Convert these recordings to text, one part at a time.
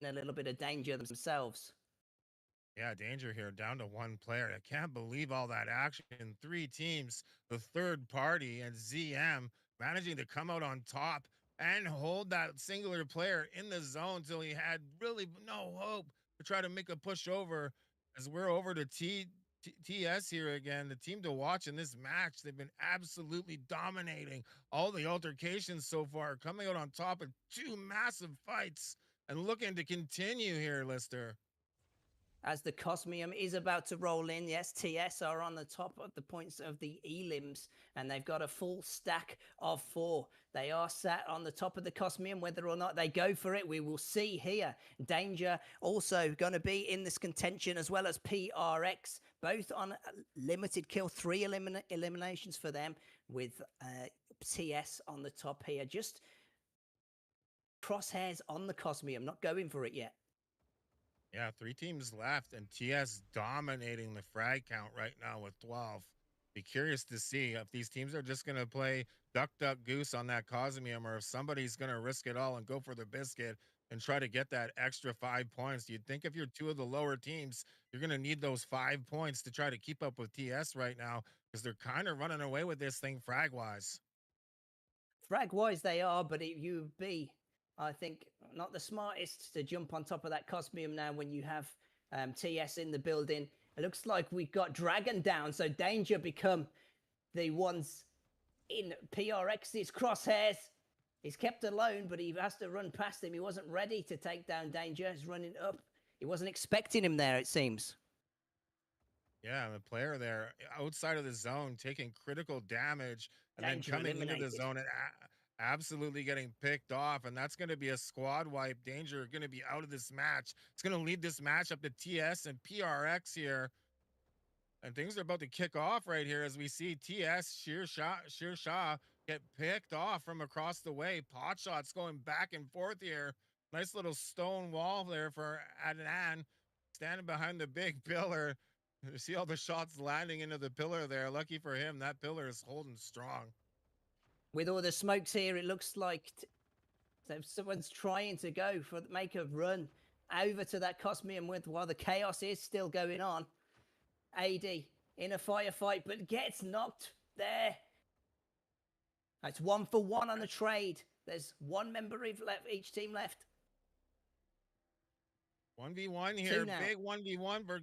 a little bit of danger themselves. Yeah, danger here, down to one player. I can't believe all that action. Three teams, the third party, and ZM managing to come out on top and hold that singular player in the zone till he had really no hope to try to make a push over. As we're over to TS here again, the team to watch in this match. They've been absolutely dominating all the altercations so far, coming out on top of two massive fights and looking to continue here, Lister. As the Cosmium is about to roll in, yes, TS are on the top of the points of the Elims, and they've got a full stack of 4. They are sat on the top of the Cosmium. Whether or not they go for it, we will see here. Danger also going to be in this contention, as well as PRX, both on a limited kill, 3 eliminations for them, with TS on the top here. Just crosshairs on the Cosmium, not going for it yet. Yeah, 3 teams left, and TS dominating the frag count right now with 12. Be curious to see if these teams are just going to play duck, duck, goose on that Cosmium, or if somebody's going to risk it all and go for the biscuit and try to get that extra 5 points. You'd think if you're two of the lower teams, you're going to need those 5 points to try to keep up with TS right now because they're kind of running away with this thing frag wise. Frag wise, they are, but you would be, I think, not the smartest to jump on top of that Cosmium now when you have TS in the building. It looks like we got Dragon down, so Danger become the ones in PRX's crosshairs. He's kept alone, but he has to run past him. He wasn't ready to take down Danger. He's running up. He wasn't expecting him there, it seems. Yeah, the player there outside of the zone taking critical damage and then Danger coming into the eliminated. zone and absolutely getting picked off. And that's going to be a squad wipe. Danger going to be out of this match. It's going to lead this match up to TS and PRX here. And things are about to kick off right here as we see TS Sheer Shah get picked off from across the way. Pot shots going back and forth here. Nice little stone wall there for Adnan standing behind the big pillar. You see all the shots landing into the pillar there. Lucky for him, that pillar is holding strong. With all the smokes here, it looks like someone's trying to go for make a run over to that Cosmium with while the chaos is still going on. AD in a firefight, but gets knocked there. That's 1 for 1 on the trade. There's one member left, each team left. 1v1 here, big 1v1 for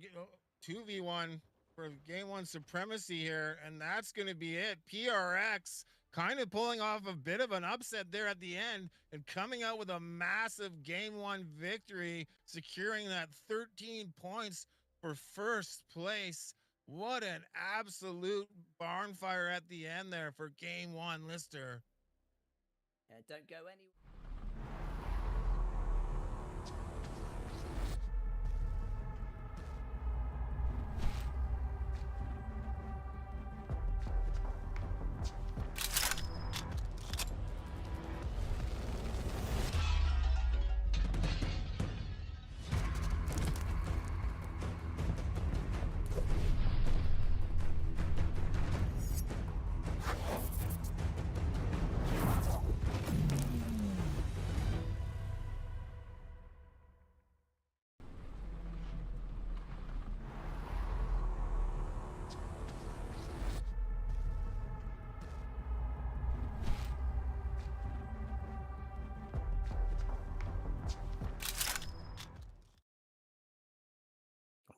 2v1 for game 1 supremacy here, and that's going to be it. PRX kind of pulling off a bit of an upset there at the end and coming out with a massive game 1 victory, securing that 13 points for first place. What an absolute barn fire at the end there for game 1, Lister. Yeah, don't go anywhere.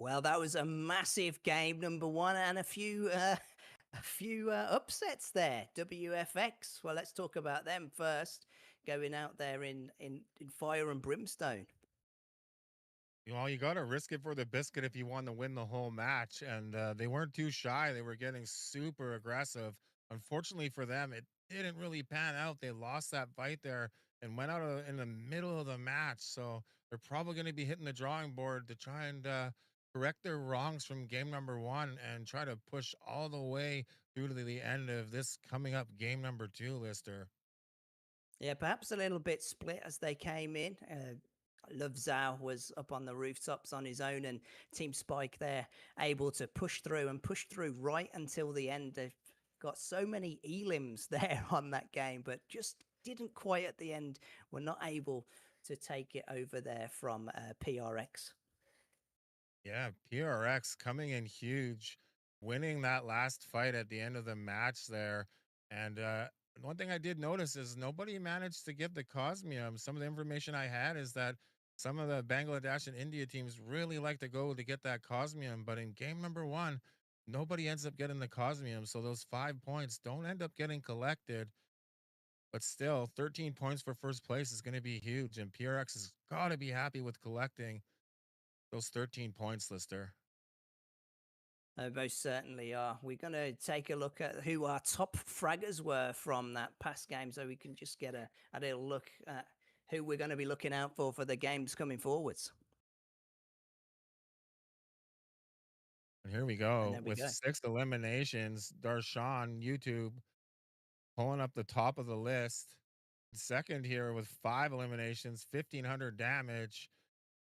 Well, that was a massive game, number 1, and a few upsets there. WFX. Well, let's talk about them first. Going out there in fire and brimstone. Well, you got to risk it for the biscuit if you want to win the whole match. And they weren't too shy. They were getting super aggressive. Unfortunately for them, it didn't really pan out. They lost that fight there and went out in the middle of the match. So they're probably going to be hitting the drawing board to try and correct their wrongs from game number 1 and try to push all the way through to the end of this coming up game number 2, Lister. Yeah, perhaps a little bit split as they came in. Love Zhao was up on the rooftops on his own, and Team Spike there able to push through right until the end. They've got so many elims there on that game, but just didn't quite at the end. Were not able to take it over there from PRX. Yeah, PRX coming in huge, winning that last fight at the end of the match there. And one thing I did notice is nobody managed to get the Cosmium. Some of the information I had is that some of the Bangladesh and India teams really like to go to get that Cosmium, but in game number one, nobody ends up getting the Cosmium. So those 5 points don't end up getting collected. But still, 13 points for first place is going to be huge. And PRX has got to be happy with collecting those 13 points, Lister. Most certainly are. We're going to take a look at who our top fraggers were from that past game so we can just get a little look at who we're going to be looking out for the games coming forwards. And here we And go there we with go. 6 eliminations. Darshan, YouTube, pulling up the top of the list. Second here with 5 eliminations, 1,500 damage,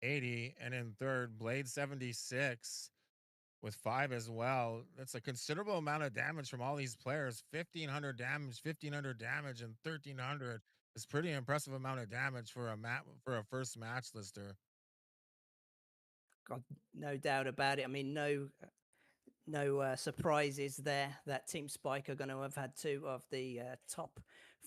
80. And in third, Blade 76 with 5 as well. That's a considerable amount of damage from all these players. 1,500 damage, 1,500 damage, and 1,300 is pretty impressive amount of damage for a first match, Lister. God, no doubt about it. I mean, no surprises there. That Team Spike are going to have had two of the top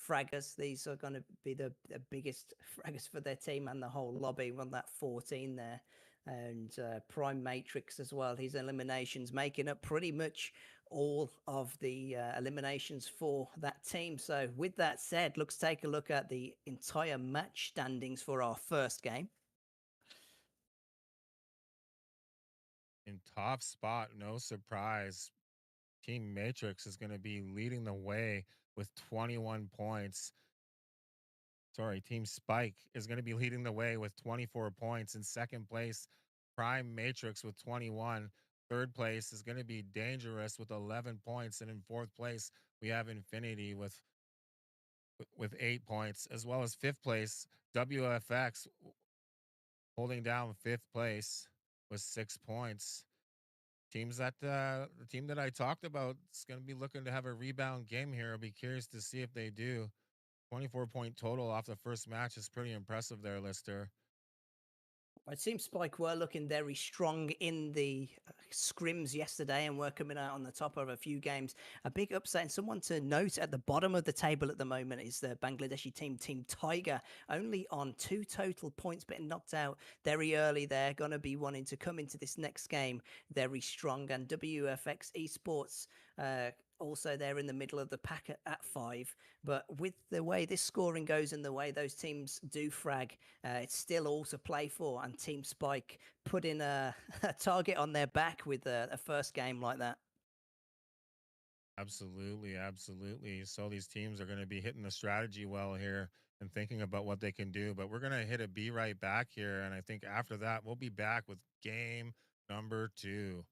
fraggers. These are going to be the biggest fraggers for their team and the whole lobby. On that 14 there, and Prime Matrix as well. His eliminations making up pretty much all of the eliminations for that team. So with that said, let's take a look at the entire match standings for our first game. In top spot, no surprise. Team Matrix is going to be leading the way with 21 points. Sorry, Team Spike is going to be leading the way with 24 points. In second place, Prime Matrix with 21. Third place is going to be Dangerous with 11 points. And in fourth place, we have Infinity with 8 points, as well as fifth place, WFX holding down fifth place with 6 points. Teams that the team that I talked about is going to be looking to have a rebound game here. I'll be curious to see if they do. 24-point total off the first match is pretty impressive there, Lister. It seems Spike were looking very strong in the scrims yesterday and were coming out on the top of a few games. A big upset, and someone to note at the bottom of the table at the moment is the Bangladeshi team, Team Tiger, only on 2 total points, but knocked out very early. They're going to be wanting to come into this next game very strong. And WFX Esports, also they're in the middle of the pack at 5. But with the way this scoring goes and the way those teams do frag, it's still all to play for. And Team Spike putting a target on their back with a first game like that. Absolutely, absolutely. So these teams are going to be hitting the strategy well here and thinking about what they can do. But we're going to hit a be right back here. And I think after that, we'll be back with game number 2.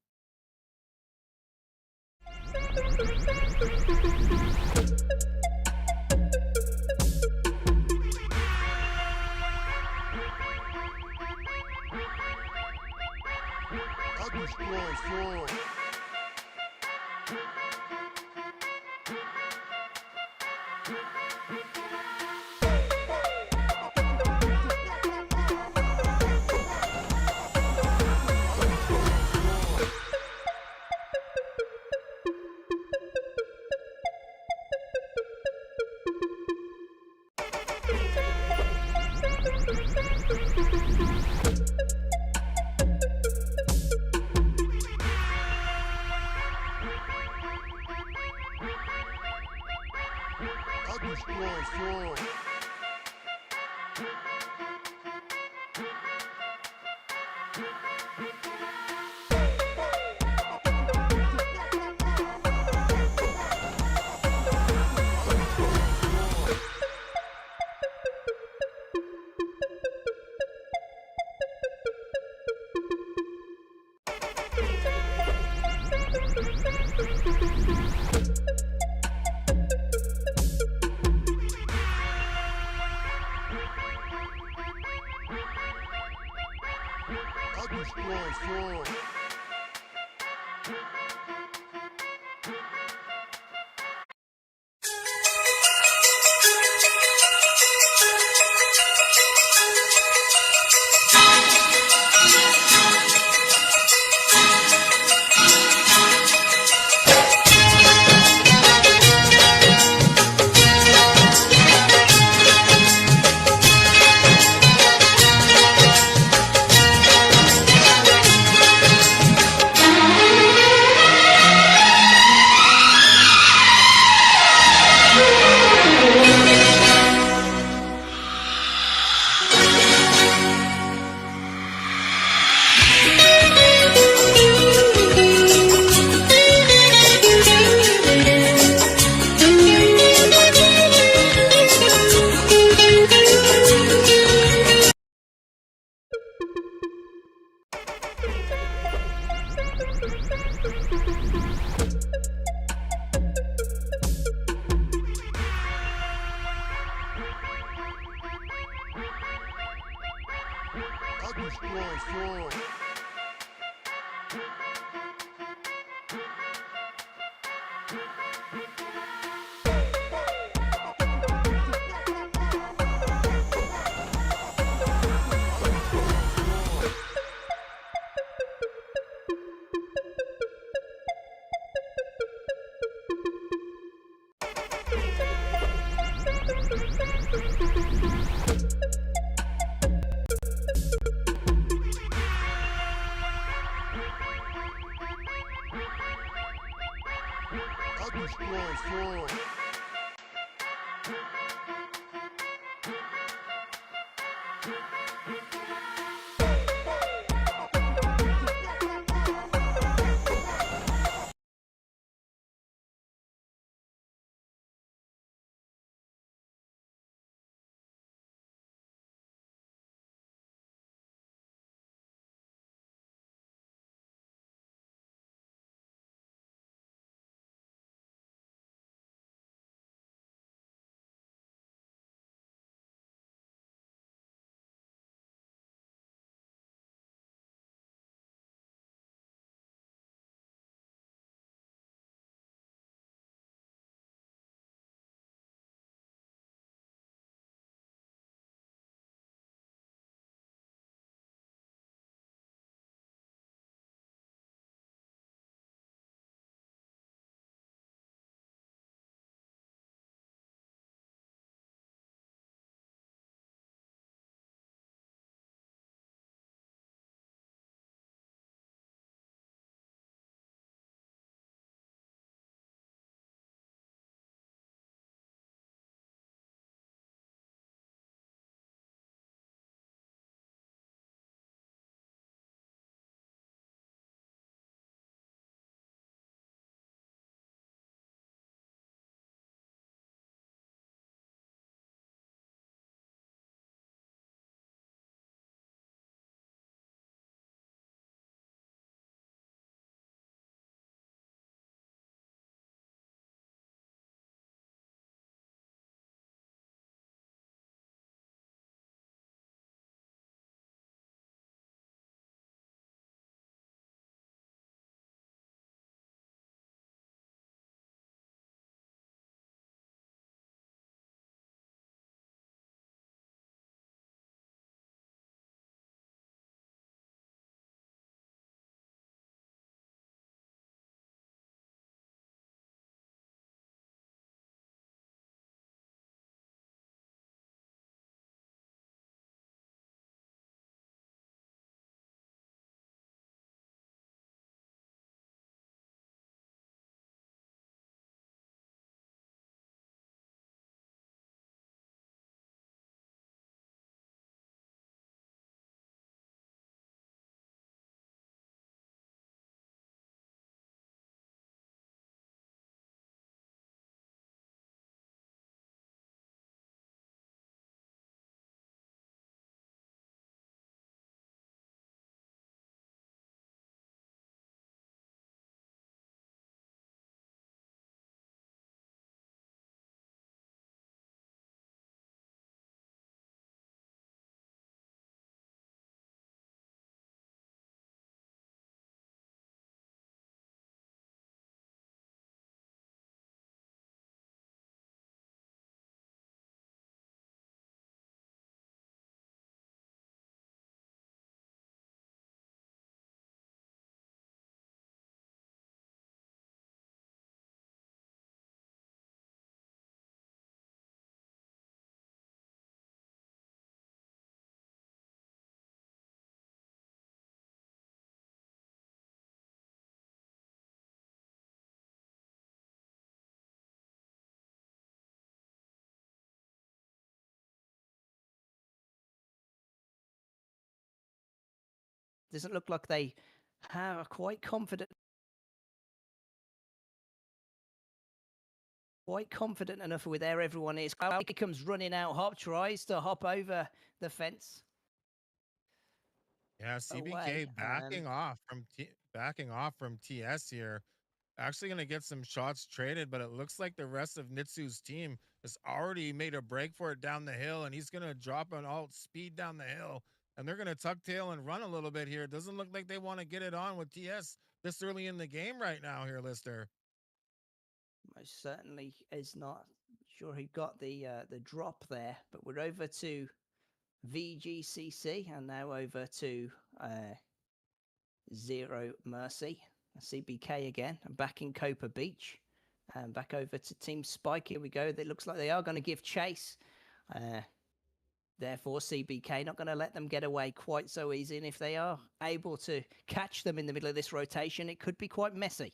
Doesn't look like they are quite confident enough with where everyone is. He comes running out. Hop tries to hop over the fence Yeah, away. CBK backing off from TS here. Actually going to get some shots traded, but it looks like the rest of Nitsu's team has already made a break for it down the hill, and he's going to drop an alt speed down the hill and they're going to tuck tail and run a little bit here. It doesn't look like they want to get it on with TS this early in the game right now here, Lister. Most certainly is not. Sure who got the drop there, but we're over to VGCC and now over to Zero Mercy. CBK again, and back in Copa Beach. And back over to Team Spike. Here we go. It looks like they are going to give chase. Therefore, CBK not going to let them get away quite so easy. And if they are able to catch them in the middle of this rotation, it could be quite messy.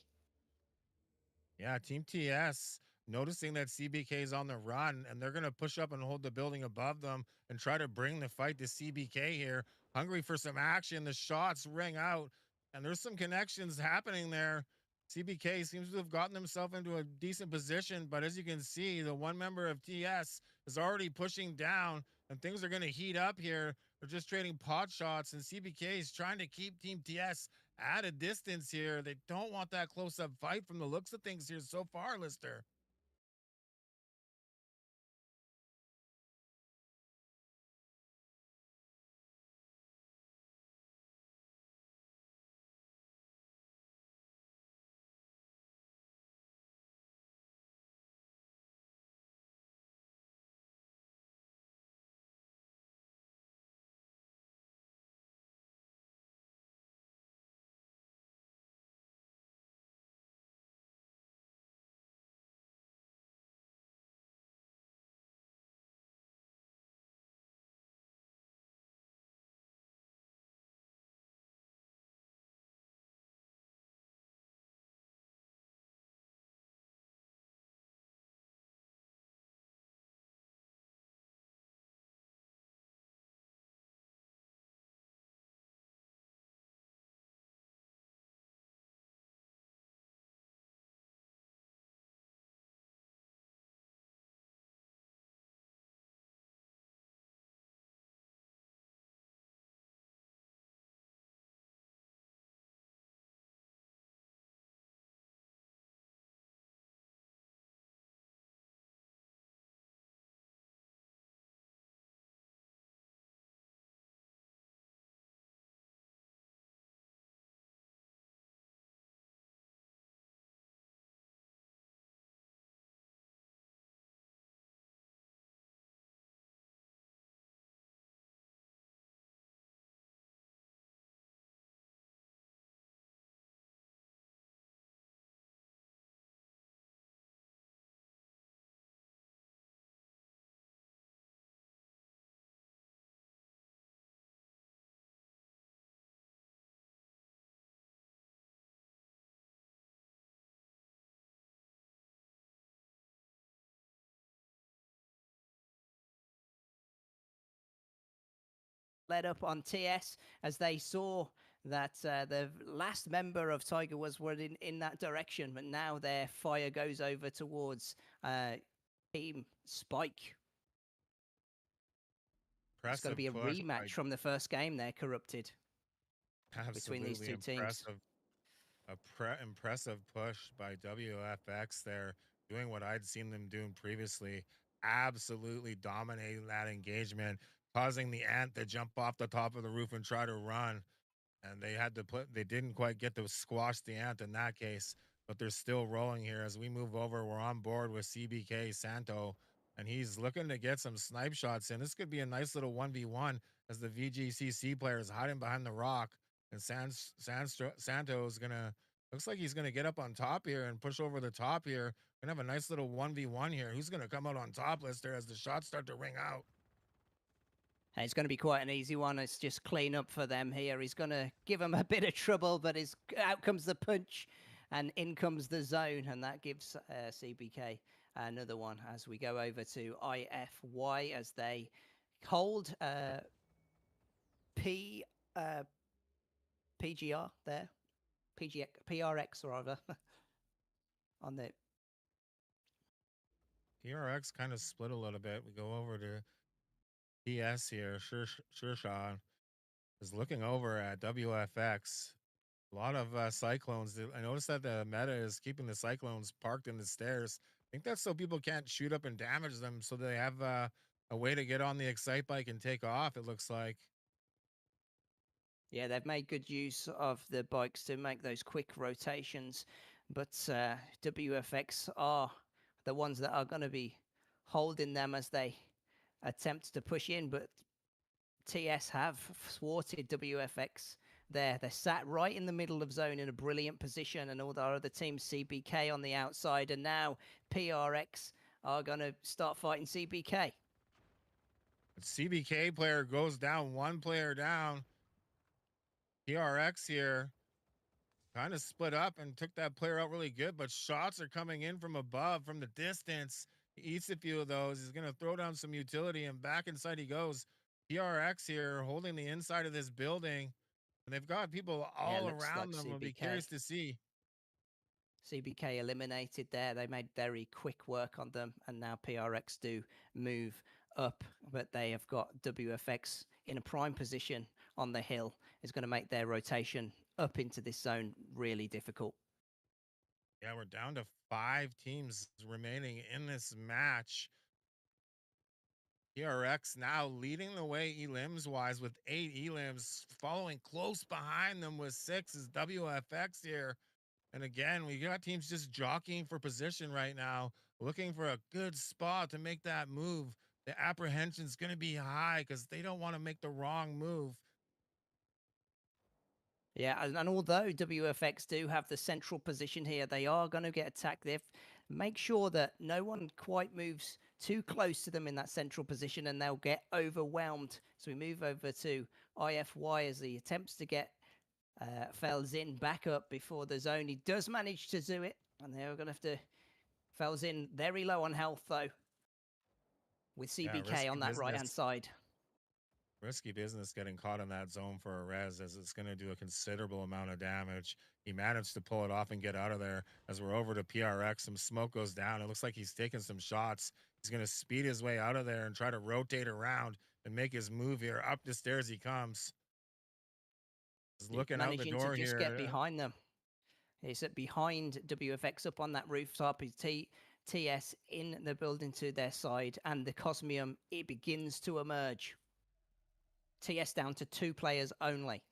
Yeah, Team TS noticing that CBK is on the run and they're going to push up and hold the building above them and try to bring the fight to CBK here. Hungry for some action. The shots ring out and there's some connections happening there. CBK seems to have gotten himself into a decent position, but as you can see, the one member of TS is already pushing down and things are going to heat up here. They're just trading pot shots, and CBK is trying to keep Team TS at a distance here. They don't want that close up fight from the looks of things here so far, Lister. Led up on TS as they saw that the last member of Tiger was in that direction, but now their fire goes over towards Team Spike. It's going to Impressive be a push by rematch from the first game there, Corrupted, between these absolutely two teams. impressive. Impressive push by WFX there, doing what I'd seen them doing previously, absolutely dominating that engagement, causing the ant to jump off the top of the roof and try to run. And they didn't quite get to squash the ant in that case, but they're still rolling here. As we move over, we're on board with CBK Santo, and he's looking to get some snipe shots in. This could be a nice little 1v1 as the VGCC player is hiding behind the rock, and Santo is gonna, looks like he's gonna get up on top here and push over the top here. Gonna have a nice little 1v1 here. Who's gonna come out on top, Lister, as the shots start to ring out? It's going to be quite an easy one. It's just clean up for them here. He's going to give them a bit of trouble, but out comes the punch and in comes the zone. And that gives CBK another one as we go over to IFY as they hold P PGR there, PRX rather, on the TRX kind of split a little bit. We go over to TS here. Sure, Sean is looking over at WFX. A lot of cyclones. I noticed that the meta is keeping the cyclones parked in the stairs. I think that's so people can't shoot up and damage them, so they have a way to get on the excite bike and take off. It looks like. Yeah, they've made good use of the bikes to make those quick rotations, but WFX are the ones that are going to be holding them as they attempt to push in. But TS have thwarted WFX there. They're sat right in the middle of zone in a brilliant position, and all our other teams, CBK on the outside, and now PRX are going to start fighting CBK. CBK player goes down, one player down. PRX here kind of split up and took that player out really good, but shots are coming in from above, from the distance. He eats a few of those. He's going to throw down some utility, and back inside he goes. PRX here holding the inside of this building, and they've got people Yeah, all looks like around them. I'll be CBK. curious to see. CBK eliminated there. They made very quick work on them, and now PRX do move up, but they have got WFX in a prime position on the hill. Is going to make their rotation up into this zone really difficult. Yeah, we're down to 5 teams remaining in this match. PRX now leading the way elims wise with 8 elims. Following close behind them with 6 is WFX here. And again, we got teams just jockeying for position right now, looking for a good spot to make that move. The apprehension is going to be high because they don't want to make the wrong move. Yeah, and although WFX do have the central position here, they are going to get attacked. They make sure that no one quite moves too close to them in that central position, and they'll get overwhelmed. So we move over to IFY as he attempts to get Felzin back up before the zone. He does manage to do it, and they're going to have to... Felzin very low on health, though, with CBK on that right-hand side. Risky business getting caught in that zone for a res, as it's going to do a considerable amount of damage. He managed to pull it off and get out of there. As we're over to PRX, some smoke goes down. It looks like he's taking some shots. He's going to speed his way out of there and try to rotate around and make his move here. Up the stairs he comes. He's looking out the door to just here. Get behind them. He's behind WFX up on that rooftop. He's TS in the building to their side, and the Cosmium, it begins to emerge. TS down to 2 players only.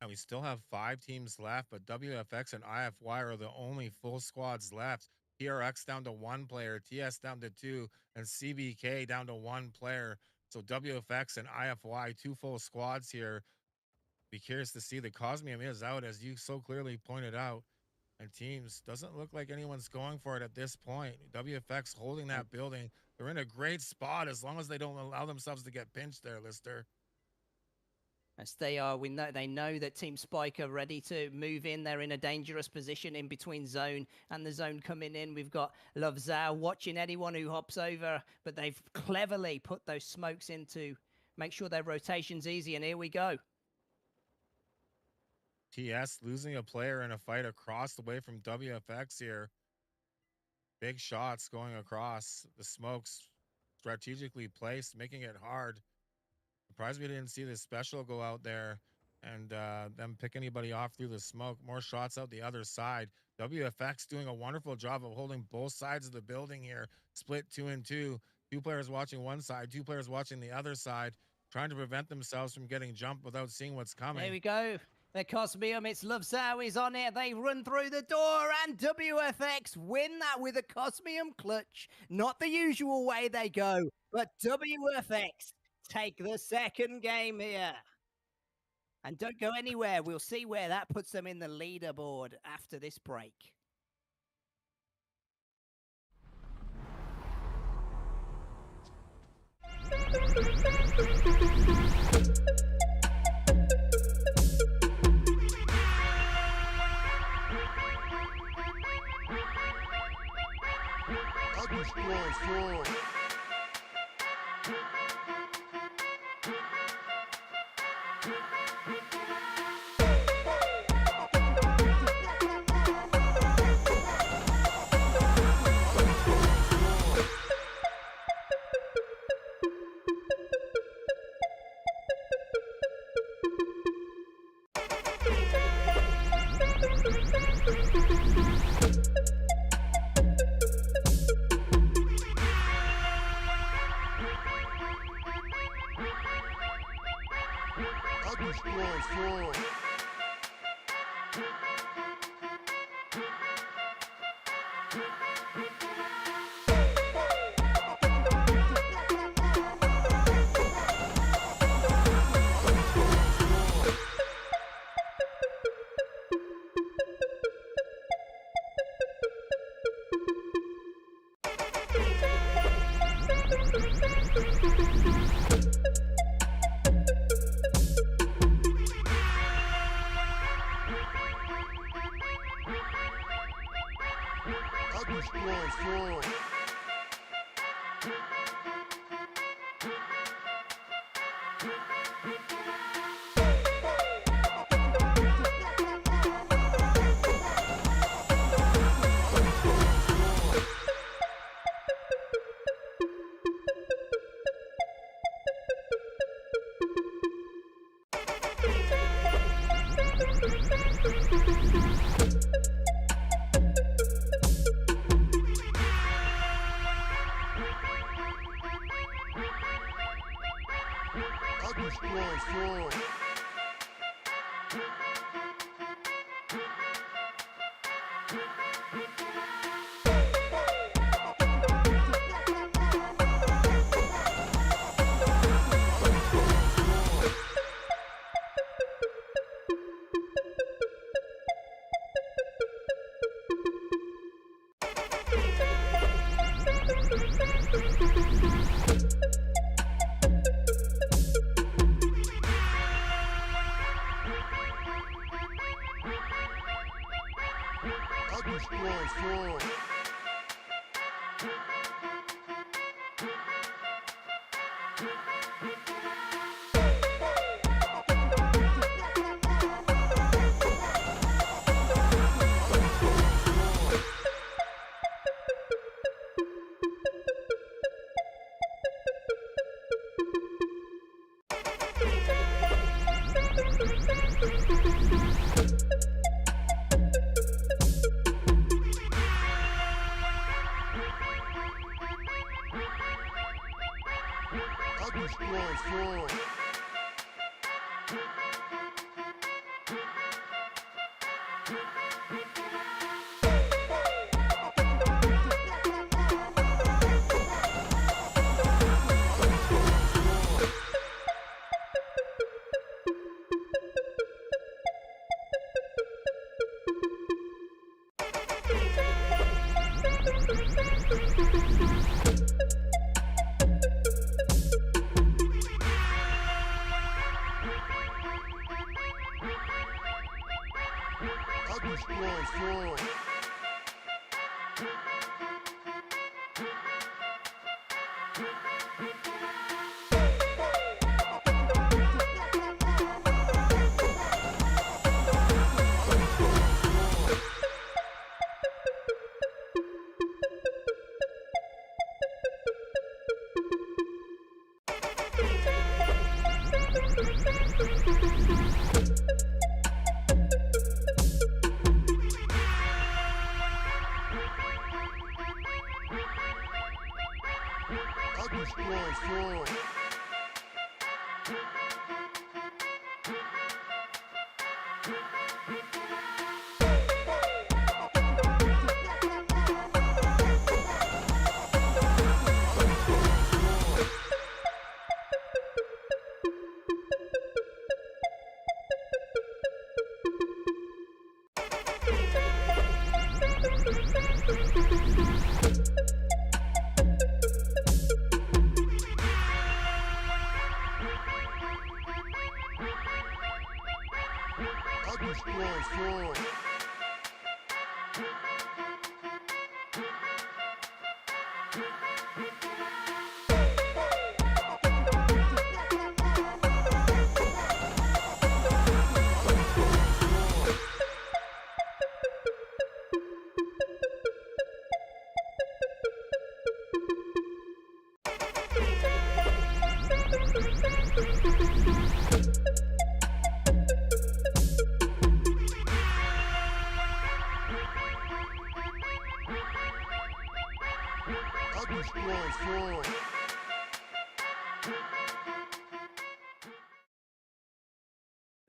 And we still have 5 teams left, but WFX and IFY are the only full squads left. PRX down to 1 player, TS down to 2, and CBK down to 1 player. So WFX and IFY, 2 full squads here. Be curious to see. The Cosmium is out, as you so clearly pointed out. And teams, doesn't look like anyone's going for it at this point. WFX holding that building. They're in a great spot as long as they don't allow themselves to get pinched there, Lister. As they are, they know that Team Spike are ready to move in. They're in a dangerous position in between zone and the zone coming in. We've got Love Zhao watching anyone who hops over, but they've cleverly put those smokes in to make sure their rotation's easy, and here we go. TS losing a player in a fight across the way from WFX here. Big shots going across. The smokes strategically placed, making it hard. Surprised we didn't see this special go out there and them pick anybody off through the smoke. More shots out the other side. WFX doing a wonderful job of holding both sides of the building here. Split 2 and 2. 2 players watching one side, 2 players watching the other side, trying to prevent themselves from getting jumped without seeing what's coming. There we go. The Cosmium, it's Love Zhao is on it. They run through the door, and WFX win that with a Cosmium clutch. Not the usual way they go, but WFX take the second game here. And don't go anywhere. We'll see where that puts them in the leaderboard after this break.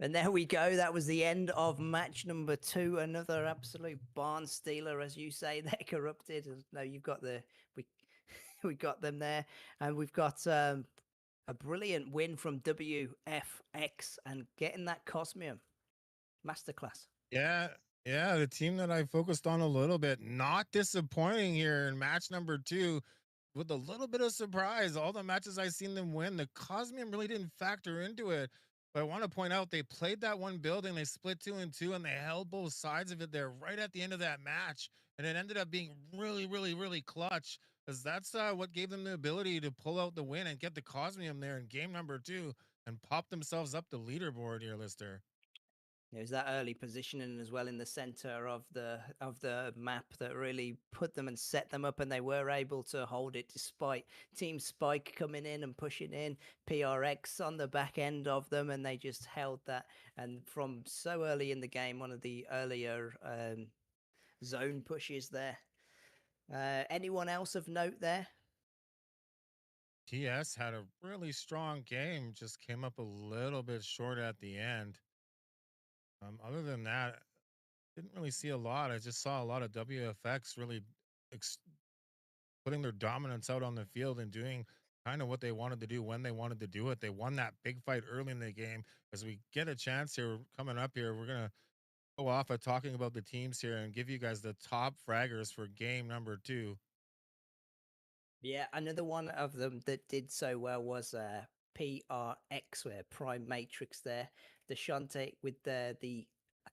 And there we go. That was the end of match number 2. Another absolute barn stealer, as you say. They're corrupted. No, you've got we we got them there, and we've got a brilliant win from WFX and getting that Cosmium masterclass. Yeah, yeah, the team that I focused on a little bit, not disappointing here in match number 2 with a little bit of surprise. All the matches I seen them win, the Cosmium really didn't factor into it. But I want to point out they played that one building, they split 2 and 2, and they held both sides of it there right at the end of that match. And it ended up being really, really, really clutch because that's what gave them the ability to pull out the win and get the Cosmium there in game number 2 and pop themselves up the leaderboard here, Lister. It was that early positioning as well in the center of the map that really put them and set them up, and they were able to hold it despite Team Spike coming in and pushing in, PRX on the back end of them, and they just held that. And from so early in the game, one of the earlier zone pushes there. Anyone else of note there? TS had a really strong game, just came up a little bit short at the end. Other than that, didn't really see a lot. I just saw a lot of WFX really ex- putting their dominance out on the field and doing kind of what they wanted to do when they wanted to do it. They won that big fight early in the game. As we get a chance here coming up here, we're gonna go off at talking about the teams here and give you guys the top fraggers for game number 2. Yeah, another one of them that did so well was PRX, where Prime Matrix there. Deshante with the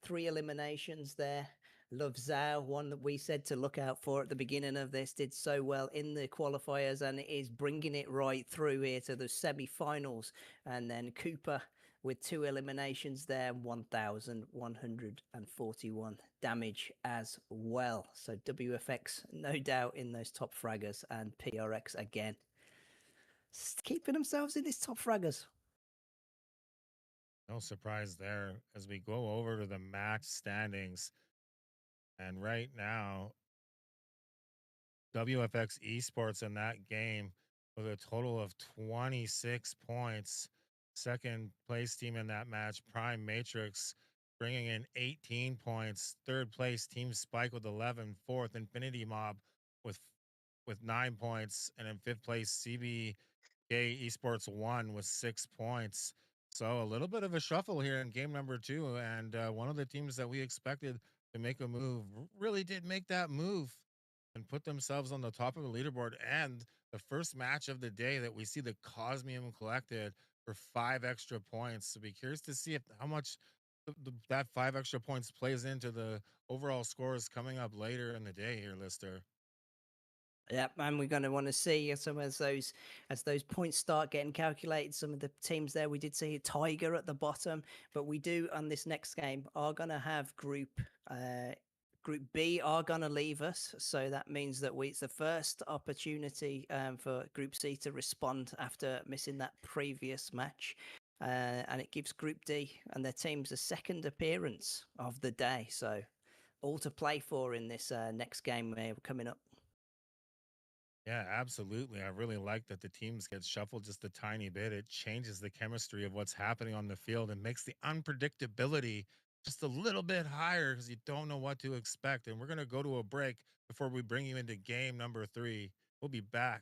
3 eliminations there. Love Zhao, one that we said to look out for at the beginning of this, did so well in the qualifiers and is bringing it right through here to the semi-finals. And then Cooper with 2 eliminations there, 1,141 damage as well. So WFX, no doubt, in those top fraggers, and PRX again, keeping themselves in these top fraggers. No surprise there as we go over to the match standings. And right now, WFX Esports in that game with a total of 26 points. Second place team in that match, Prime Matrix, bringing in 18 points. Third place, Team Spike with 11. Fourth, Infinity Mob with 9 points. And in fifth place, CBK Esports 1 with 6 points. So a little bit of a shuffle here in game number 2. And one of the teams that we expected to make a move really did make that move and put themselves on the top of the leaderboard. And the first match of the day that we see the Cosmium collected for 5 extra points. So be curious to see if how much that 5 extra points plays into the overall scores coming up later in the day here, Lister. Yeah, and we're going to want to see some of those as those points start getting calculated. Some of the teams there, we did see Tiger at the bottom, but we do on this next game are going to have Group B are going to leave us, so that means that it's the first opportunity for Group C to respond after missing that previous match, and it gives Group D and their teams a second appearance of the day. So all to play for in this next game coming up. Yeah, absolutely. I really like that the teams get shuffled just a tiny bit. It changes the chemistry of what's happening on the field and makes the unpredictability just a little bit higher because you don't know what to expect. And we're going to go to a break before we bring you into game number 3. We'll be back.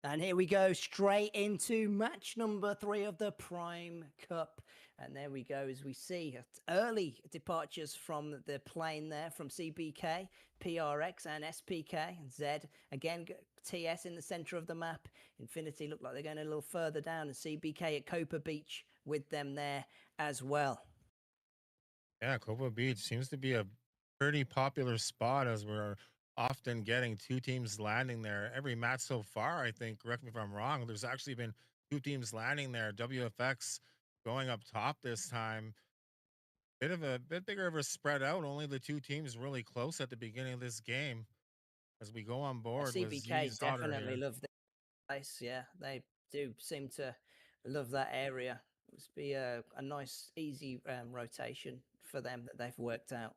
And here we go, straight into match number 3 of the Prime Cup. And there we go, as we see early departures from the plane there from CBK, PRX, and SPK. And Z, again, TS in the center of the map. Infinity look like they're going a little further down, and CBK at Copa Beach with them there as well. Yeah, Copa Beach seems to be a pretty popular spot as we're often getting two teams landing there. Every match so far, I think, correct me if I'm wrong, there's actually been two teams landing there. WFX going up top this time. Bit bigger of a spread out. Only the two teams really close at the beginning of this game as we go on board with CBK Z's daughter definitely here. love this place. Yeah, they do seem to love that area. It's be a nice, easy rotation for them that they've worked out.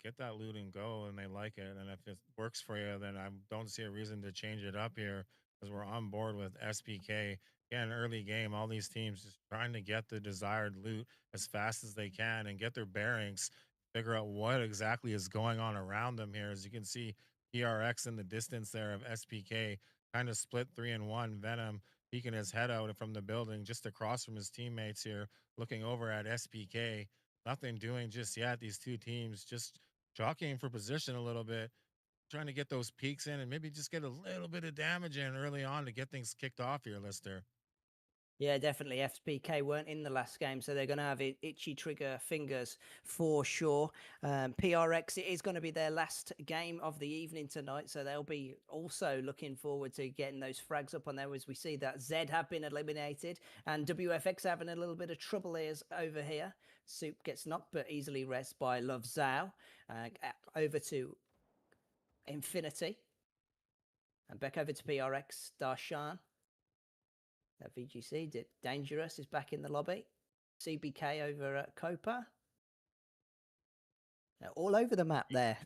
Get that loot and go, and they like it. And if it works for you, then I don't see a reason to change it up here because we're on board with SPK. Again, early game, all these teams just trying to get the desired loot as fast as they can and get their bearings, figure out what exactly is going on around them here. As you can see, PRX in the distance there of SPK kind of split 3 and 1. Venom peeking his head out from the building just across from his teammates here, looking over at SPK. Nothing doing just yet. These two teams just jockeying for position a little bit, trying to get those peaks in and maybe just get a little bit of damage in early on to get things kicked off here, Lister. Yeah, definitely. FPK weren't in the last game, so they're going to have itchy trigger fingers for sure. PRX, it is going to be their last game of the evening tonight, so they'll be also looking forward to getting those frags up on there as we see that Z have been eliminated and WFX having a little bit of trouble here over here. Soup gets knocked, but easily rests by Love Zhao. Over to Infinity. And back over to PRX, Darshan. That VGC did Dangerous is back in the lobby. CBK over at Copa. They're all over the map there.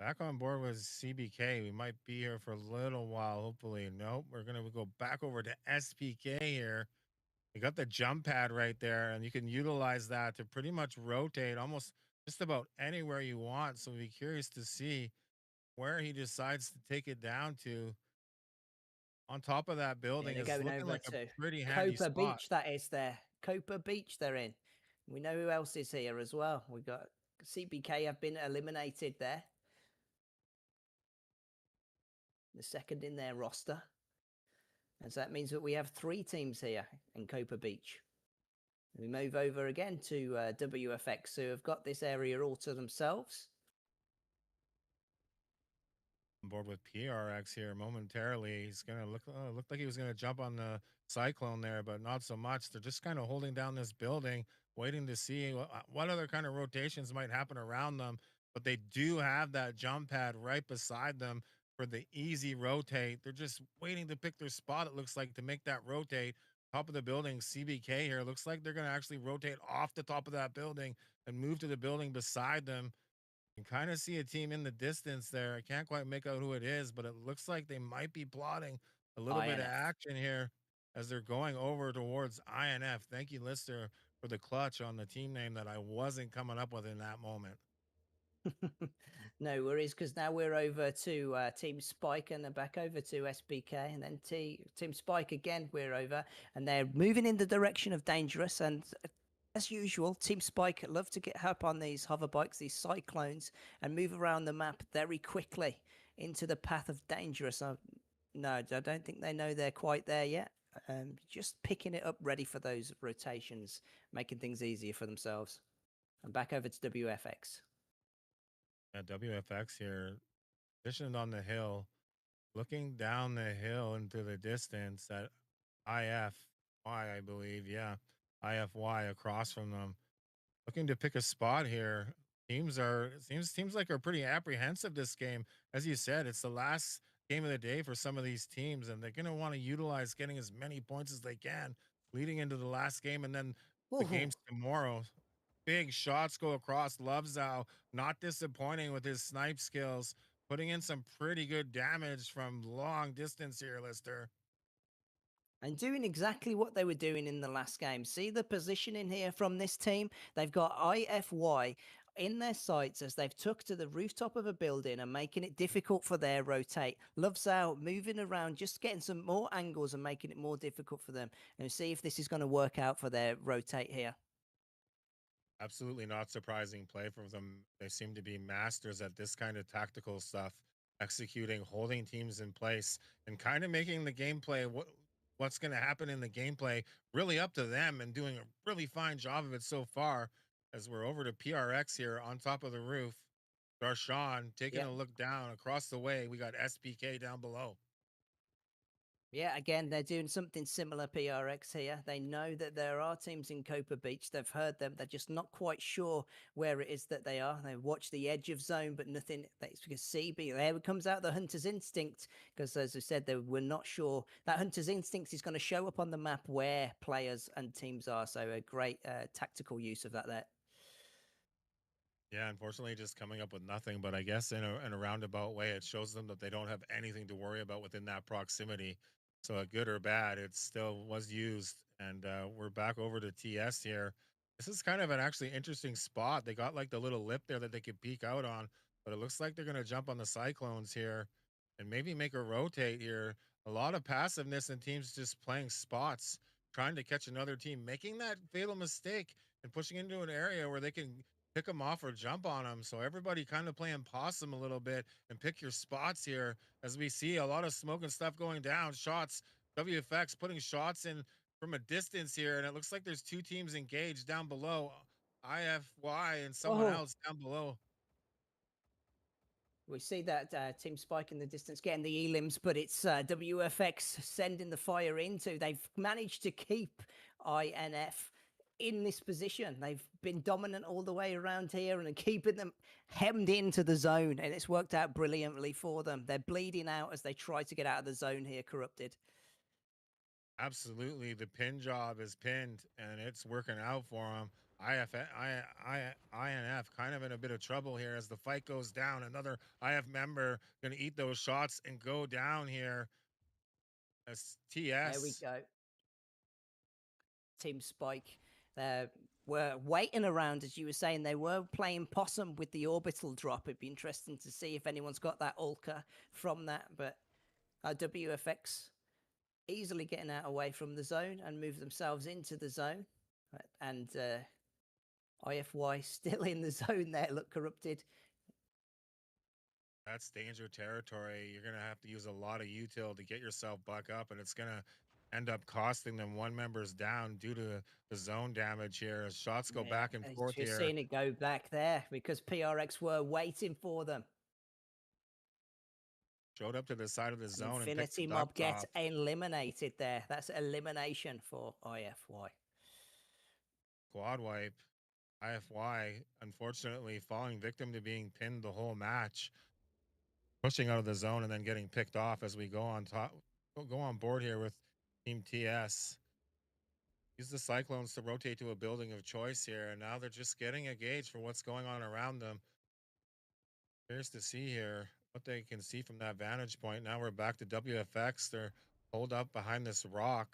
Back on board with CBK. We might be here for a little while, hopefully. Nope, we're going to go back over to SPK here. You got the jump pad right there, and you can utilize that to pretty much rotate almost just about anywhere you want. So we'll be curious to see where he decides to take it down to. On top of that Yeah, building they're is going looking over like a to pretty handy Copa spot. Beach, that is there. Copa Beach they're in. We know who else is here as well. We got CBK have been eliminated there. The second in their roster. And so that means that we have 3 teams here in Copa Beach. We move over again to WFX, who have got this area all to themselves. On board with PRX here momentarily. He's gonna look like he was gonna jump on the cyclone there, but not so much. They're just kind of holding down this building, waiting to see what other kind of rotations might happen around them. But they do have that jump pad right beside them for the easy rotate. They're just waiting to pick their spot. It looks like to make that rotate. Top of the building, CBK here. Looks like they're gonna actually rotate off the top of that building and move to the building beside them. You can kind of see a team in the distance there. I can't quite make out who it is, but it looks like they might be plotting a little bit of INF. action here as they're going over towards INF. Thank you, Lister, for the clutch on the team name that I wasn't coming up with in that moment. No worries, because now we're over to Team Spike and then back over to SBK and then Team Spike again. We're over and they're moving in the direction of Dangerous and As usual, Team Spike love to get up on these hover bikes, these cyclones, and move around the map very quickly into the path of danger. So, no, I don't think they know they're quite there yet. Just picking it up, ready for those rotations, making things easier for themselves. And back over to WFX. WFX here, positioned on the hill, looking down the hill into the distance at IFY, I believe. Yeah, IFY across from them, looking to pick a spot here. Teams like are pretty apprehensive this game. As you said, it's the last game of the day for some of these teams, and they're going to want to utilize getting as many points as they can leading into the last game, and then the Ooh. games tomorrow. Big shots go across. Lovezal not disappointing with his snipe skills, putting in some pretty good damage from long distance here, Lister. And doing exactly what they were doing in the last game. See the positioning here from this team? They've got IFY in their sights as they've took to the rooftop of a building and making it difficult for their rotate. Loves out, moving around, just getting some more angles and making it more difficult for them. And see if this is going to work out for their rotate here. Absolutely not surprising play from them. They seem to be masters at this kind of tactical stuff, executing, holding teams in place, and kind of making the gameplay what's going to happen in the gameplay really up to them, and doing a really fine job of it so far. As we're over to PRX here on top of the roof, Darshan taking Yep. a look down across the way. We got SPK down below. Yeah, again, they're doing something similar, PRX here. They know that there are teams in Copa Beach. They've heard them. They're just not quite sure where it is that they are. They watch the edge of zone, but nothing they can see. But there comes out the hunter's instinct, because as I said, they were not sure. That hunter's instinct is going to show up on the map where players and teams are. So a great tactical use of that there. Yeah, unfortunately, just coming up with nothing. But I guess in a roundabout way, it shows them that they don't have anything to worry about within that proximity. So, good or bad, it still was used. And we're back over to TS here. This is kind of an actually interesting spot. They got like the little lip there that they could peek out on, but it looks like they're going to jump on the Cyclones here and maybe make a rotate here. A lot of passiveness and teams just playing spots, trying to catch another team, making that fatal mistake and pushing into an area where they can pick them off or jump on them. So everybody kind of playing possum a little bit and pick your spots here as we see a lot of smoke and stuff going down. Shots, WFX putting shots in from a distance here. And it looks like there's two teams engaged down below, IFY and someone Oh, else down below. we see that Team Spike in the distance getting the elims, but it's WFX sending the fire into. They've managed to keep INF in this position. They've been dominant all the way around here and keeping them hemmed into the zone, and it's worked out brilliantly for them. They're bleeding out as they try to get out of the zone here, corrupted. Absolutely. The pin job is pinned and it's working out for him. INF kind of in a bit of trouble here as the fight goes down. Another IF member going to eat those shots and go down here as There we TS. go. Team Spike were waiting around, as you were saying. They were playing possum with the orbital drop. It'd be interesting to see if anyone's got that Ulka from that. But WFX easily getting out away from the zone and move themselves into the zone. And IFY still in the zone there, look corrupted. That's danger territory. You're going to have to use a lot of util to get yourself back up, and it's going to end up costing them. One member's down due to the zone damage here as shots go Yeah, back and forth just here. seeing it go back there because PRX were waiting for them. Showed up to the side of the An zone and picked Infinity it up Mob gets top. eliminated there. That's elimination for IFY. Quad wipe. IFY, unfortunately, falling victim to being pinned the whole match, pushing out of the zone and then getting picked off as we go on top, go on board here with Team TS. Use the Cyclones to rotate to a building of choice here, and now they're just getting a gauge for what's going on around them. Curious to see here what they can see from that vantage point. Now we're back to WFX. They're holed up behind this rock,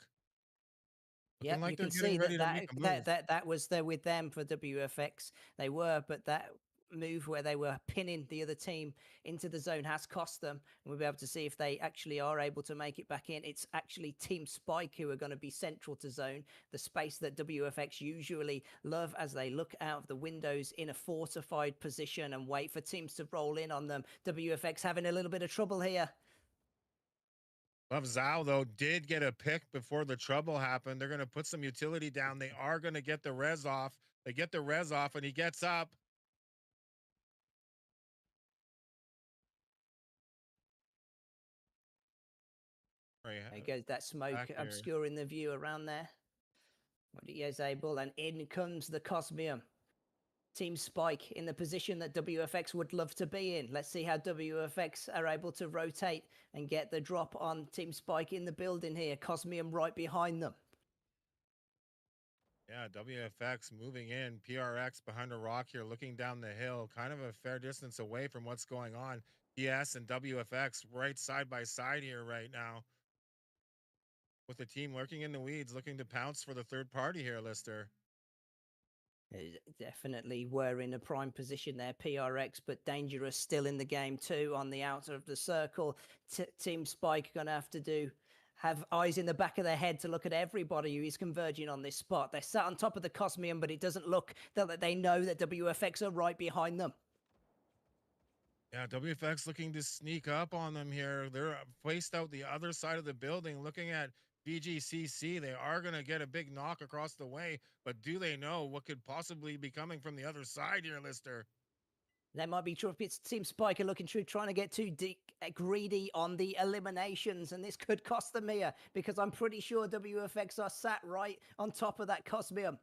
looking Yep, like you they're can getting see ready that to make that a that move. that, that was there with them for WFX. They were, but that move where they were pinning the other team into the zone has cost them. And we'll be able to see if they actually are able to make it back in. It's actually Team Spike who are going to be central to zone, the space that WFX usually love as they look out of the windows in a fortified position and wait for teams to roll in on them. WFX having a little bit of trouble here. Love Zhao, though, did get a pick before the trouble happened. They're going to put some utility down. They are going to get the res off. They get the res off, and he gets up. There goes that smoke obscuring the view around there. But he is able, and in comes the Cosmium. Team Spike in the position that WFX would love to be in. Let's see how WFX are able to rotate and get the drop on Team Spike in the building here. Cosmium right behind them. Yeah, WFX moving in. PRX behind a rock here, looking down the hill, kind of a fair distance away from what's going on. TS and WFX right side by side here right now, with the team lurking in the weeds, looking to pounce for the third party here, Lister. Definitely were in a prime position there, PRX, but Dangerous still in the game too on the outer of the circle. Team Spike going to have eyes in the back of their head to look at everybody who is converging on this spot. They're sat on top of the Cosmium, but it doesn't look that they know that WFX are right behind them. Yeah, WFX looking to sneak up on them here. They're placed out the other side of the building, looking at VGCC. They are going to get a big knock across the way, but do they know what could possibly be coming from the other side here, Lister? There might be It's Team Spiker looking through, trying to get too greedy on the eliminations, and this could cost them here because I'm pretty sure WFX are sat right on top of that Cosmium.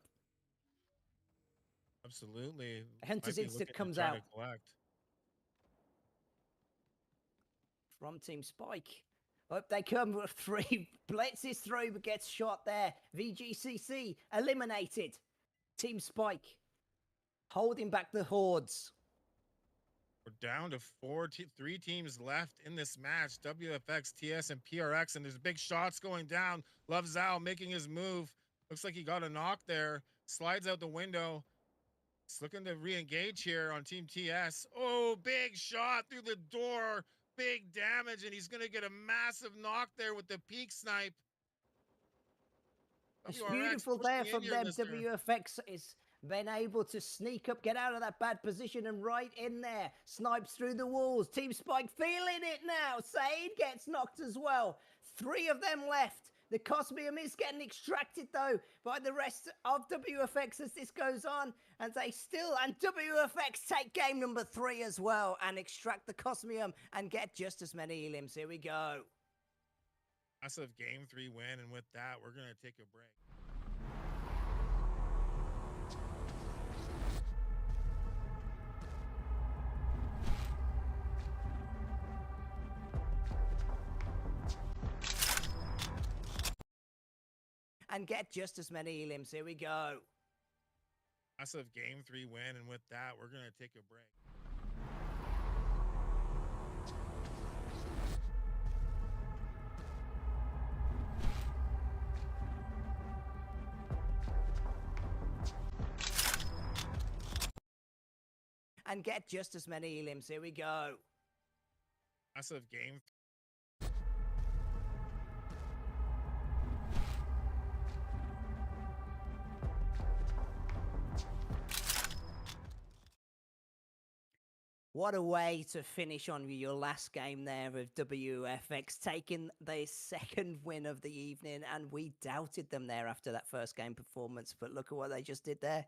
Absolutely. Hunter's Instinct comes out. From Team Spike. Up they come with 3. Blitzes through, but gets shot there. VGCC eliminated. Team Spike holding back the hordes. We're down to 3 teams left in this match. WFX, TS, and PRX, and there's big shots going down. Love Zhao making his move. Looks like he got a knock there. Slides out the window. It's looking to re-engage here on Team TS. Oh, big shot through the door. Big damage, and he's going to get a massive knock there with the peak snipe. It's beautiful there from them. WFX is been able to sneak up, get out of that bad position, and right in there. Snipes through the walls. Team Spike feeling it now. Sade gets knocked as well. 3 of them left. The Cosmium is getting extracted, though, by the rest of WFX as this goes on. And WFX take game number 3 as well and extract the Cosmium and get just as many elims. Here we go. Massive game 3 win, and with that, we're going to take a break. And get just as many elims. Here we go. Massive game 3 win, and with that, we're going to take a break. And get just as many elims. Here we go. Massive game. What a way to finish on your last game there with WFX taking the 2nd win of the evening, and we doubted them there after that first game performance, but look at what they just did there.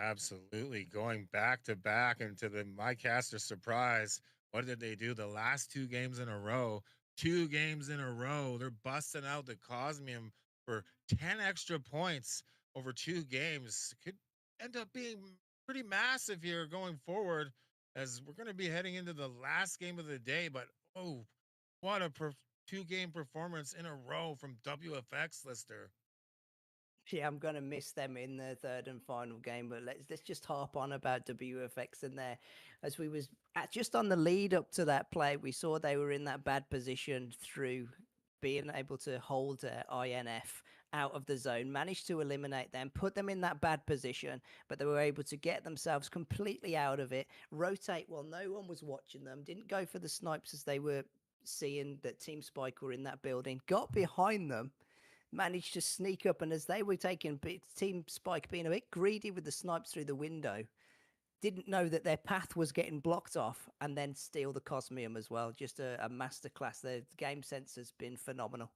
Absolutely. Going back to back, and to the MyCaster surprise, what did they do the last 2 games in a row? 2 games in a row. They're busting out the Cosmium for 10 extra points over 2 games. Could end up being pretty massive here going forward, as we're going to be heading into the last game of the day. But oh, what a 2-game performance in a row from WFX, Lister. Yeah, I'm gonna miss them in the 3rd and final game, but let's just harp on about WFX in there. As we was just on the lead up to that play, we saw they were in that bad position through being able to hold INF out of the zone, managed to eliminate them, put them in that bad position, but they were able to get themselves completely out of it, rotate while no one was watching them, didn't go for the snipes as they were seeing that Team Spike were in that building, got behind them, managed to sneak up, and as they were taking Team Spike being a bit greedy with the snipes through the window, didn't know that their path was getting blocked off, and then steal the Cosmium as well. Just a masterclass. The game sense has been phenomenal.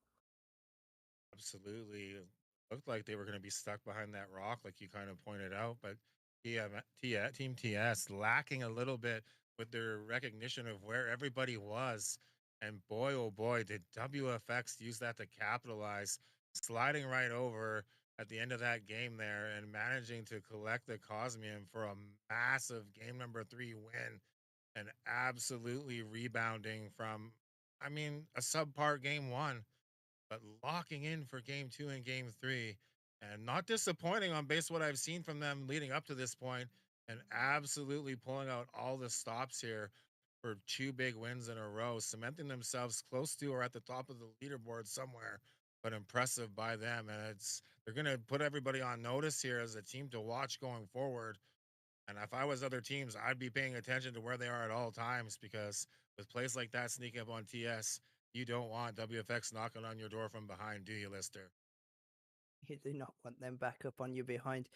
Absolutely. It looked like they were going to be stuck behind that rock, like you kind of pointed out, but Team TS lacking a little bit with their recognition of where everybody was. And boy, oh boy, did WFX use that to capitalize, sliding right over at the end of that game there and managing to collect the Cosmium for a massive game number 3 win and absolutely rebounding from, I mean, a subpar game 1, but locking in for game 2 and game 3 and not disappointing on base what I've seen from them leading up to this point and absolutely pulling out all the stops here for 2 big wins in a row, cementing themselves close to or at the top of the leaderboard somewhere, but impressive by them. And they're going to put everybody on notice here as a team to watch going forward. And if I was other teams, I'd be paying attention to where they are at all times because with plays like that sneaking up on TS, you don't want WFX knocking on your door from behind, do you, Lister? You do not want them back up on you behind.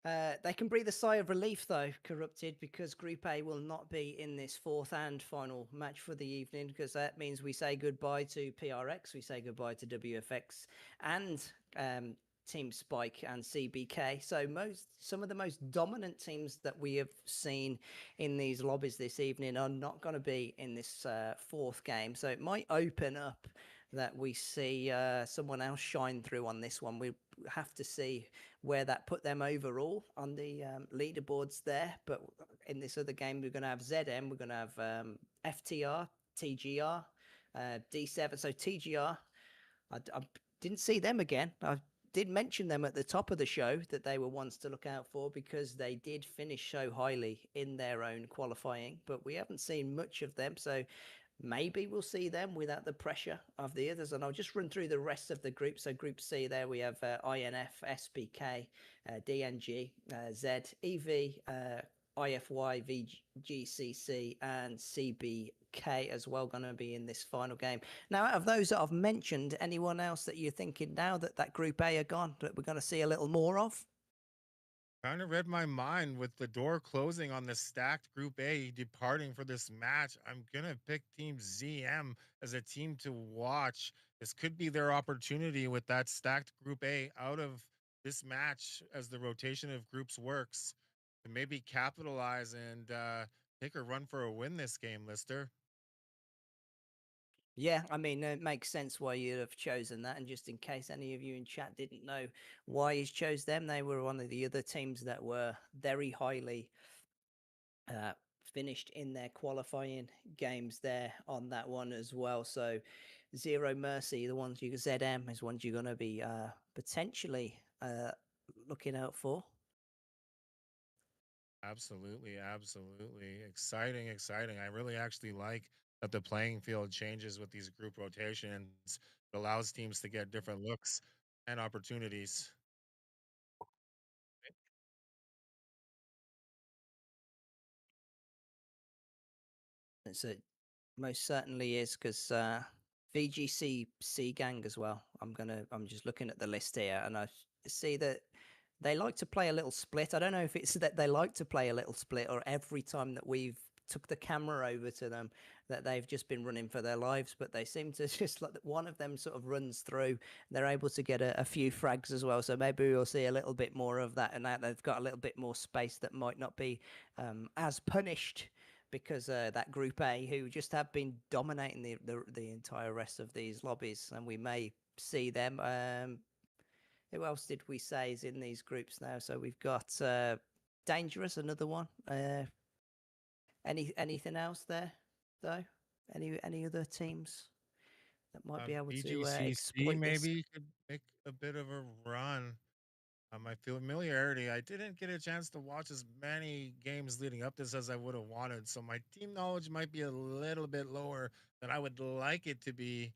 They can breathe a sigh of relief, though, Corrupted, because Group A will not be in this fourth and final match for the evening, because that means we say goodbye to PRX, we say goodbye to WFX, and Team Spike and CBK. So some of the most dominant teams that we have seen in these lobbies this evening are not going to be in this fourth game. So it might open up that we see someone else shine through on this one. We have to see where that put them overall on the leaderboards there. But in this other game, we're going to have ZM, we're going to have FTR, TGR, D7. So TGR, I didn't see them again. I did mention them at the top of the show that they were ones to look out for because they did finish so highly in their own qualifying, but we haven't seen much of them. So maybe we'll see them without the pressure of the others. And I'll just run through the rest of the group. So Group C there, we have INF, SPK, DNG, Z, EV, IFY, VGCC, and CBK as well going to be in this final game. Now, out of those that I've mentioned, anyone else that you're thinking now that that Group A are gone that we're going to see a little more of? Kind of read my mind with the door closing on the stacked Group A departing for this match. I'm going to pick Team ZM as a team to watch. This could be their opportunity with that stacked Group A out of this match as the rotation of groups works to maybe capitalize and take a run for a win this game, Lister. Yeah, I mean, it makes sense why you'd have chosen that. And just in case any of you in chat didn't know why he's chose them, they were one of the other teams that were very highly uh, finished in their qualifying games there on that one as well. So Zero Mercy, the ones you ZM is ones you're going to be potentially looking out for. Absolutely, absolutely. Exciting, exciting. I really actually like that the playing field changes with these group rotations. It allows teams to get different looks and opportunities. It's a most certainly is because VGC C gang as well. I'm just looking at the list here, and I see that they like to play a little split. I don't know if it's that they like to play a little split, or every time that we've took the camera over to them, that they've just been running for their lives. But they seem to just like one of them sort of runs through. They're able to get a few frags as well. So maybe we'll see a little bit more of that, and now they've got a little bit more space that might not be as punished because that Group A, who just have been dominating the entire rest of these lobbies, and we may see them. Who else did we say is in these groups now? So we've got Dangerous, another one. Anything else there though? Any other teams that might be able to BGCC exploit this? maybe could make a bit of a run. My familiarity, I didn't get a chance to watch as many games leading up to this as I would have wanted. So my team knowledge might be a little bit lower than I would like it to be.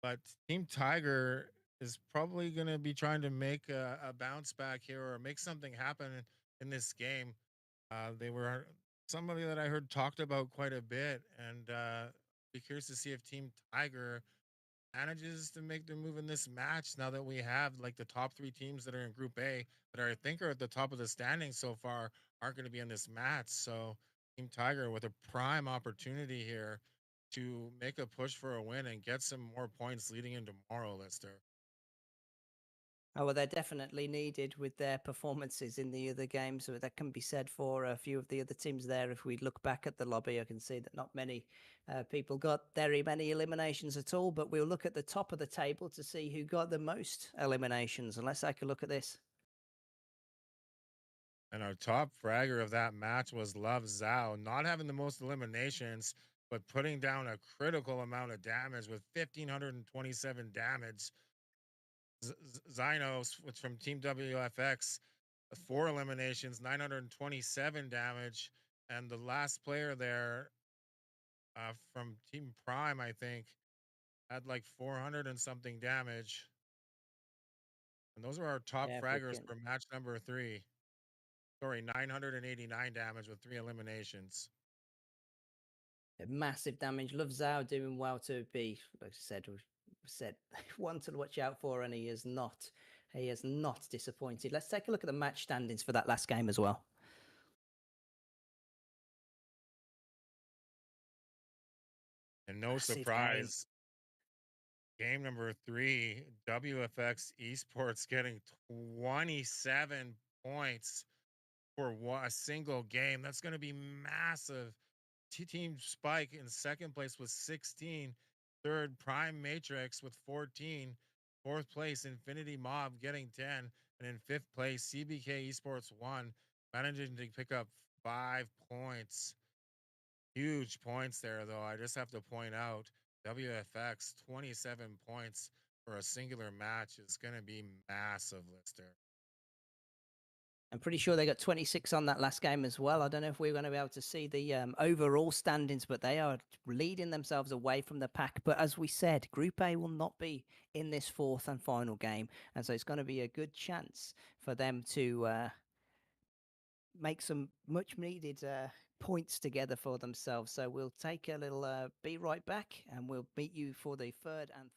But Team Tiger is probably going to be trying to make a bounce back here or make something happen in this game. They were somebody that I heard talked about quite a bit, and be curious to see if Team Tiger manages to make their move in this match now that we have like the top three teams that are in Group A that I think are at the top of the standings so far aren't going to be in this match. So Team Tiger with a prime opportunity here to make a push for a win and get some more points leading into tomorrow, Lister. Oh, well, they're definitely needed with their performances in the other games. So that can be said for a few of the other teams there. If we look back at the lobby, I can see that not many people got very many eliminations at all. But we'll look at the top of the table to see who got the most eliminations. And let's take a look at this. And our top fragger of that match was Love Zhao, not having the most eliminations, but putting down a critical amount of damage with 1,527 damage. Zynos, which from Team WFX, four eliminations, 927 damage. And the last player there from Team Prime, I think, had like 400 and something damage. And those are our top Yeah, if we fraggers can. for match number 3. Sorry, 989 damage with 3 eliminations. Massive damage. Love Zhao doing well to be, like I said, one to watch out for, and he is not. He is not disappointed. Let's take a look at the match standings for that last game as well. And no Massive surprise, game number 3, WFX Esports getting 27 points for a single game. That's going to be massive. Team Spike in second place with 16. Third, Prime Matrix with 14. Fourth place, Infinity Mob getting 10. And in fifth place, CBK Esports 1, managing to pick up 5 points. Huge points there, though. I just have to point out WFX 27 points for a singular match is going to be massive, Lister. I'm pretty sure they got 26 on that last game as well. I don't know if we're going to be able to see the overall standings, but they are leading themselves away from the pack. But as we said, Group A will not be in this fourth and final game. And so it's going to be a good chance for them to make some much needed points together for themselves. So we'll take a little be right back, and we'll meet you for the third and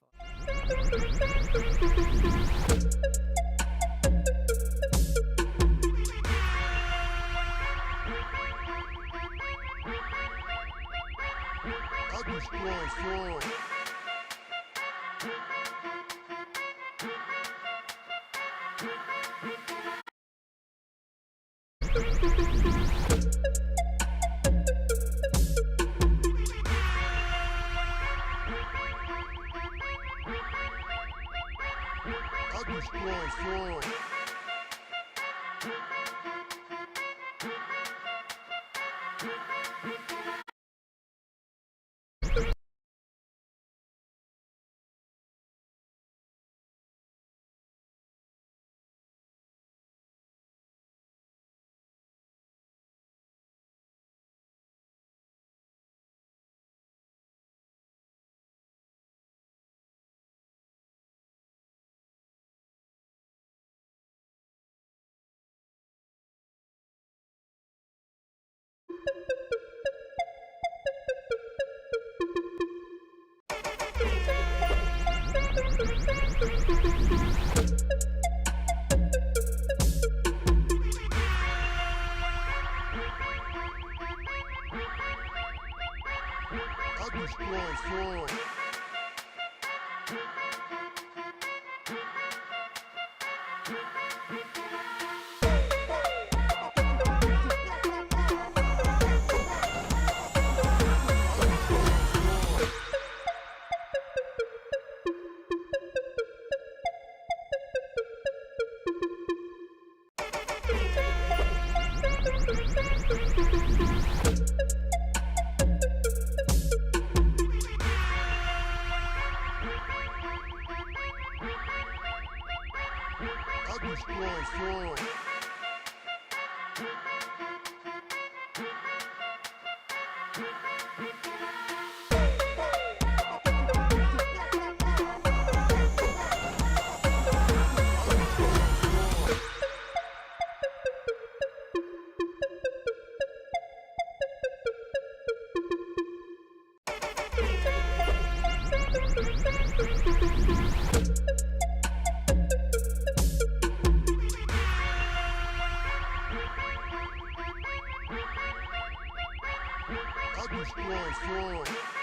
I destroy soil.